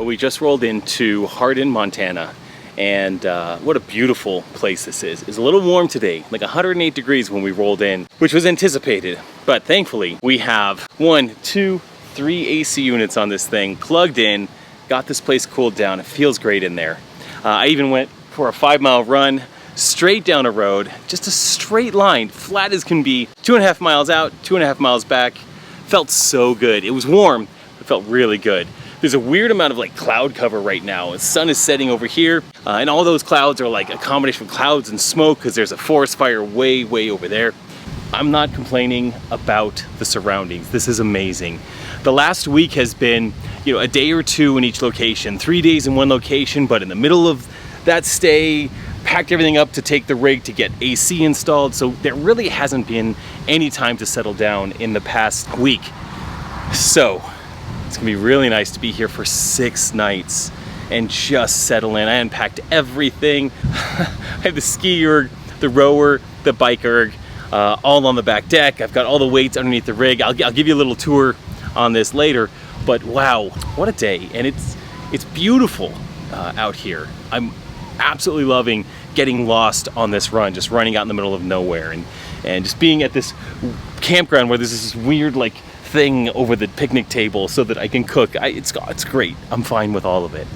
But we just rolled into Hardin, Montana, and what a beautiful place this is. It's a little warm today, like 108 degrees when we rolled in, which was anticipated. But thankfully, we have 1, 2, 3 AC units on this thing, plugged in, got this place cooled down. It feels great in there. I even went for a 5-mile run, straight down a road, just a straight line, flat as can be, 2.5 miles out, 2.5 miles back. Felt so good. It was warm, but felt really good. There's a weird amount of like cloud cover right now. The sun is setting over here, and all those clouds are like a combination of clouds and smoke because there's a forest fire way, way over there. I'm not complaining about the surroundings. This is amazing. The last week has been, you know, a day or two in each location, 3 days in one location, but in the middle of that stay, packed everything up to take the rig to get AC installed. So there really hasn't been any time to settle down in the past week. So it's gonna be really nice to be here for 6 nights and just settle in. I unpacked everything. I have the ski erg, the rower, the bike erg, all on the back deck. I've got all the weights underneath the rig. I'll give you a little tour on this later, but wow, what a day. And it's beautiful out here. I'm absolutely loving getting lost on this run, just running out in the middle of nowhere and just being at this campground where there's this weird like thing over the picnic table so that I can cook. It's great. I'm fine with all of it.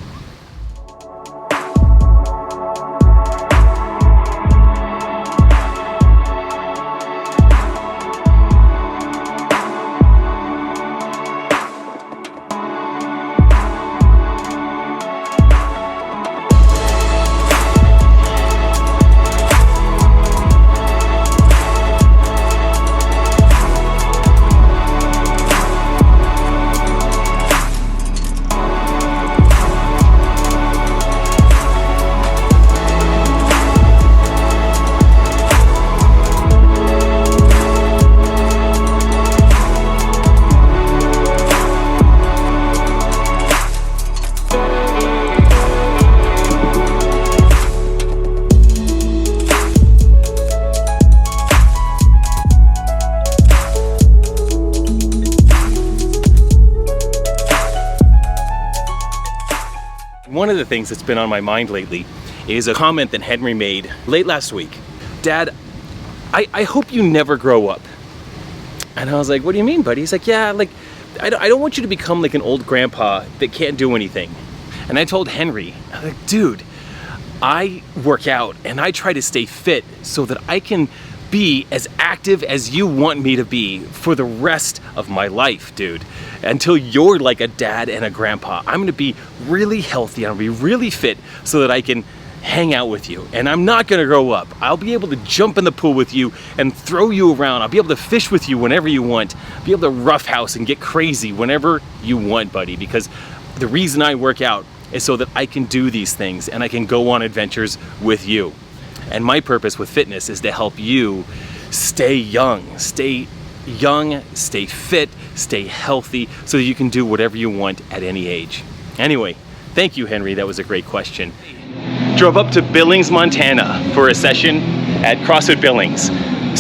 One of the things that's been on my mind lately is a comment that Henry made late last week. Dad, I hope you never grow up. And I was like, what do you mean, buddy? He's like, yeah, like, I don't want you to become like an old grandpa that can't do anything. And I told Henry, I was like, dude, I work out and I try to stay fit so that I can be as active as you want me to be for the rest of my life, dude. Until you're like a dad and a grandpa, I'm gonna be really healthy, I'm gonna be really fit so that I can hang out with you. And I'm not gonna grow up. I'll be able to jump in the pool with you and throw you around. I'll be able to fish with you whenever you want. Be able to roughhouse and get crazy whenever you want, buddy, because the reason I work out is so that I can do these things and I can go on adventures with you. And my purpose with fitness is to help you stay young, stay fit, stay healthy, so that you can do whatever you want at any age. Anyway, thank you, Henry. That was a great question. Drove up to Billings, Montana for a session at CrossFit Billings.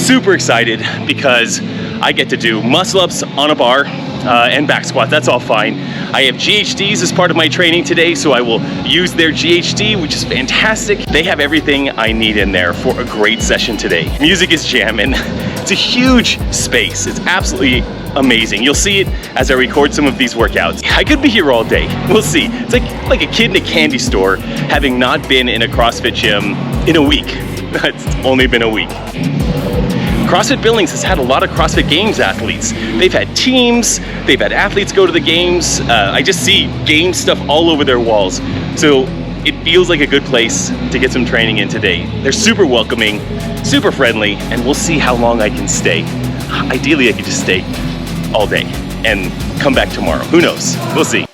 Super excited because I get to do muscle ups on a bar and back squats. That's all fine. I have GHDs as part of my training today, so I will use their GHD, which is fantastic. They have everything I need in there for a great session today. Music is jamming. It's a huge space. It's absolutely amazing. You'll see it as I record some of these workouts. I could be here all day. We'll see. It's like a kid in a candy store having not been in a CrossFit gym in a week. It's only been a week. CrossFit Billings has had a lot of CrossFit Games athletes. They've had teams, they've had athletes go to the games. I just see game stuff all over their walls. So it feels like a good place to get some training in today. They're super welcoming, super friendly, and we'll see how long I can stay. Ideally, I could just stay all day and come back tomorrow. Who knows? We'll see.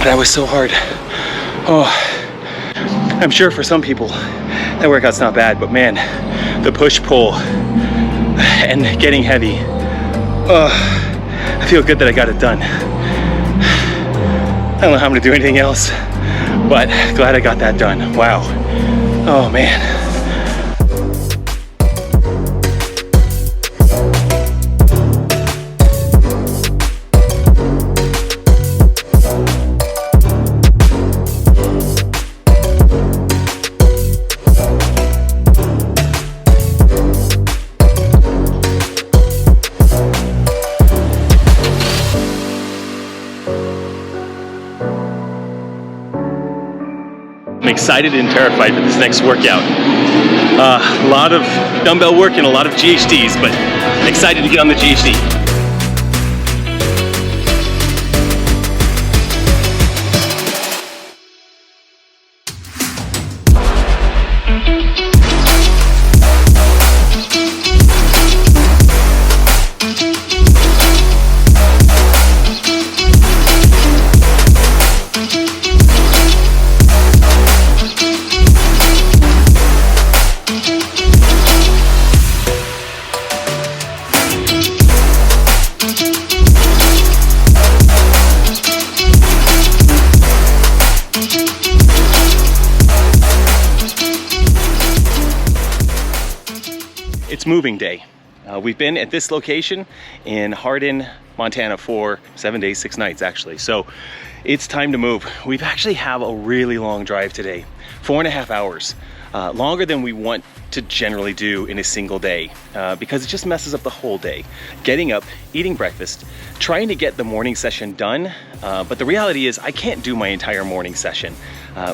That was so hard. Oh, I'm sure for some people that workout's not bad, but man, the push-pull and getting heavy. I feel good that I got it done. I don't know how I'm gonna do anything else, but glad I got that done. Wow. Oh man. I'm excited and terrified for this next workout. A lot of dumbbell work and a lot of GHDs, but excited to get on the GHD. It's moving day. We've been at this location in Hardin, Montana for 7 days, 6 nights actually. So it's time to move. We've actually have a really long drive today, 4.5 hours, longer than we want to generally do in a single day because it just messes up the whole day. Getting up, eating breakfast, trying to get the morning session done, but the reality is I can't do my entire morning session.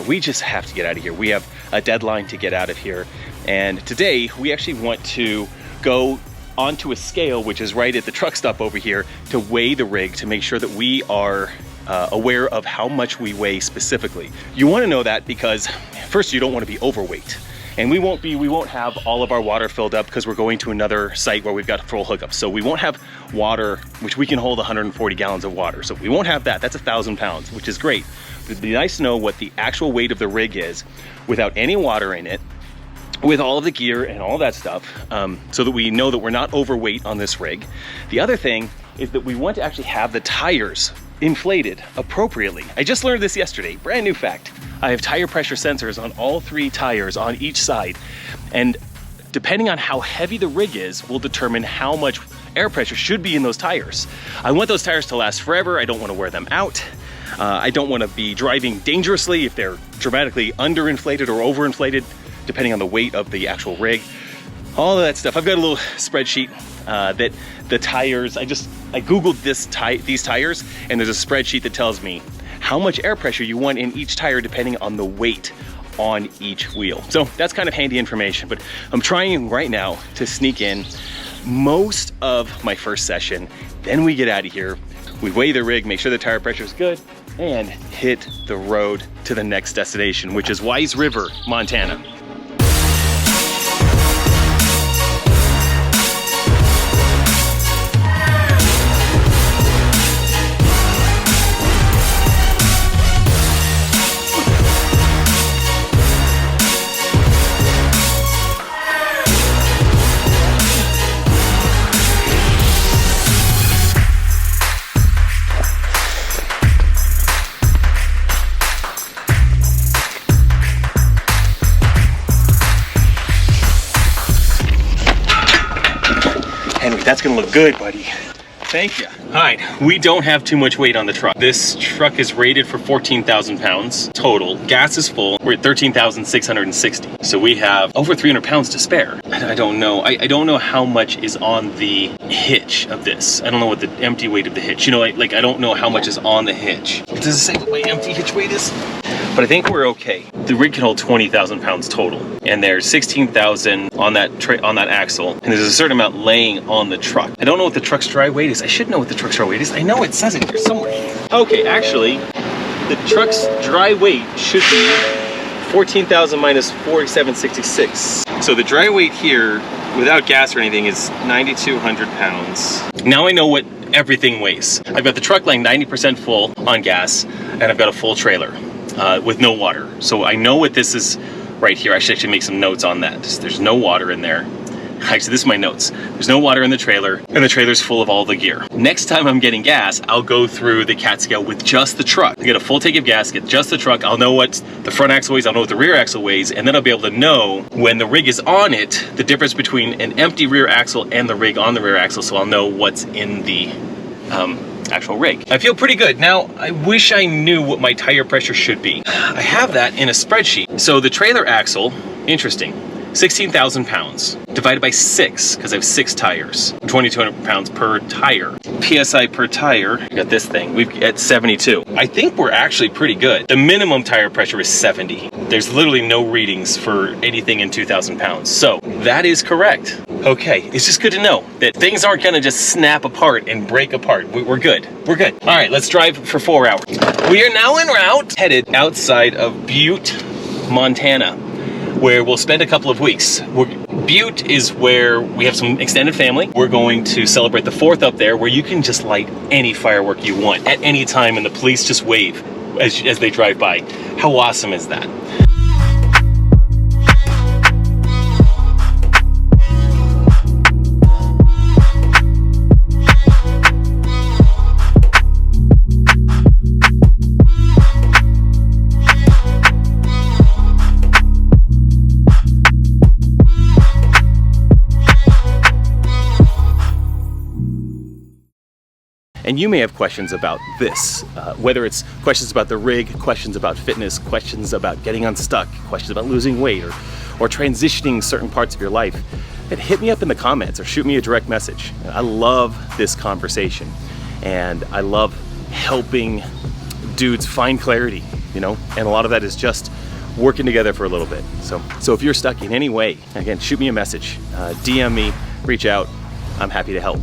We just have to get out of here. We have a deadline to get out of here. And today we actually want to go onto a scale, which is right at the truck stop over here, to weigh the rig to make sure that we are aware of how much we weigh specifically. You want to know that because first, you don't want to be overweight. And we won't have all of our water filled up because we're going to another site where we've got full hookups. So we won't have water, which we can hold 140 gallons of water. So we won't have that. That's 1,000 pounds, which is great. It'd be nice to know what the actual weight of the rig is without any water in it, with all of the gear and all that stuff, so that we know that we're not overweight on this rig. The other thing is that we want to actually have the tires inflated appropriately. I just learned this yesterday, brand new fact. I have tire pressure sensors on all 3 tires on each side, and depending on how heavy the rig is will determine how much air pressure should be in those tires. I want those tires to last forever. I don't want to wear them out. I don't want to be driving dangerously if they're dramatically underinflated or overinflated, depending on the weight of the actual rig. All of that stuff. I've got a little spreadsheet that the tires, I Googled these tires, and there's a spreadsheet that tells me how much air pressure you want in each tire depending on the weight on each wheel. So that's kind of handy information, but I'm trying right now to sneak in most of my first session. Then we get out of here, we weigh the rig, make sure the tire pressure is good, and hit the road to the next destination, which is Wise River, Montana. That's gonna look good, buddy. Thank you. All right, we don't have too much weight on the truck. This truck is rated for 14,000 pounds total. Gas is full. We're at 13,660. So we have over 300 pounds to spare. I don't know. I don't know how much is on the hitch of this. I don't know what the empty weight of the hitch. You know, like I don't know how much is on the hitch. Does it say what my empty hitch weight is? But I think we're okay. The rig can hold 20,000 pounds total, and there's 16,000 on that axle, and there's a certain amount laying on the truck. I don't know what the truck's dry weight is. I should know what the truck's dry weight is. I know it says it here somewhere. Okay, actually, the truck's dry weight should be 14,000 minus 4766. So the dry weight here, without gas or anything, is 9,200 pounds. Now I know what everything weighs. I've got the truck laying 90% full on gas, and I've got a full trailer with no water. So I know what this is right here. I should actually make some notes on that. There's no water in there. Actually, this is my notes. There's no water in the trailer, and the trailer's full of all the gear. Next time I'm getting gas, I'll go through the CAT scale with just the truck. I get a full tank of gas, get just the truck. I'll know what the front axle weighs, I'll know what the rear axle weighs, and then I'll be able to know when the rig is on it, the difference between an empty rear axle and the rig on the rear axle, so I'll know what's in the actual rig. I feel pretty good. Now, I wish I knew what my tire pressure should be. I have that in a spreadsheet. So the trailer axle, interesting, 16,000 pounds divided by 6, because I have 6 tires, 2,200 pounds per tire. PSI per tire, I got this thing, we've at 72. I think we're actually pretty good. The minimum tire pressure is 70. There's literally no readings for anything in 2,000 pounds. So that is correct. Okay, it's just good to know that things aren't gonna just snap apart and break apart. We're good, we're good. All right, let's drive for 4 hours. We are now en route, headed outside of Butte, Montana, where we'll spend a couple of weeks. Butte is where we have some extended family. We're going to celebrate the 4th up there, where you can just light any firework you want at any time and the police just wave as they drive by. How awesome is that? And you may have questions about this, whether it's questions about the rig, questions about fitness, questions about getting unstuck, questions about losing weight, or transitioning certain parts of your life. And hit me up in the comments or shoot me a direct message. I love this conversation, and I love helping dudes find clarity, you know, and a lot of that is just working together for a little bit. So if you're stuck in any way, again, shoot me a message, DM me, reach out. I'm happy to help.